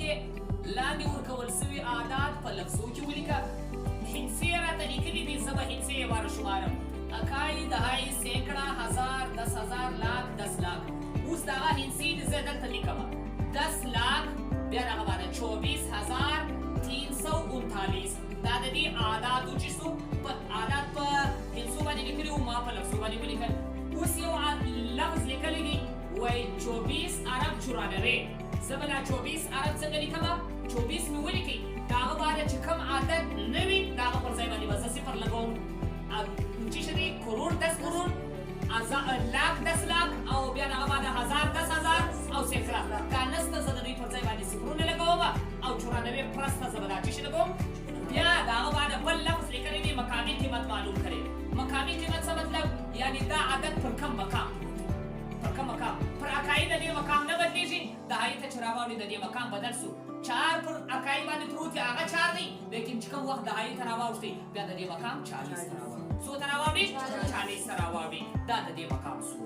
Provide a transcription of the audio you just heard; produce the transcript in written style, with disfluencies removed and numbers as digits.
کې لاندې ورکول سوي عادات په لفظو کې ولیکه. هندسې راته لیکلي دي، زه به هندسې یې واره شمارم. اکای، دهای، سیکړه، هزار، 10,000، لاک، 10 لاک. اوس دغه هندسې دي زه دلته لیکمه. 10 لاک بیا دغه باندې 24,339. دا د دې عاداتو چې څو په عادات په هندسو باندې لیکلي وو، ما په لفظو باندې ولیکل. اوس یو لفظ لیکلی دی، وایي 24 ارب 94. زه به دا 24 ارب څنګه لیکمه؟ 24 مې ولیکئ، د هغه باندې چې کوم عادت نه وي د هغه پر ځای باندې به زه صفر لګوم. چې څه دی، کروڑ 10 کروڑ، لاک 10 لاک، او بیا د هغه باندې 1000 10,000 او سیکړه. دا نسته زه د دوی پر ځای باندې صفرونه لګوم، او 94 پرسته زه به دا څه لګوم. بیا د هغه باندې بل لفظ لیکلی دی، مقامي قیمت معلوم کړئ. مقامي قیمت څه مطلب؟ یعنی دا عدد پر کم مقام، پر کم مقام. پر اکایي د دې مقام نه بدلېږي، دهایي ته چې راواړي د دې مقام بدل سو. 4 پر اکایي باندې پروت دی، هغه 4 دی، لیکن چې کوم وخت دهایي ته راواوښتئ بیا د دې مقام 40 ته راواړي. څو ته راواړي؟ 40 ته راواړي. دا د دې مقام سو.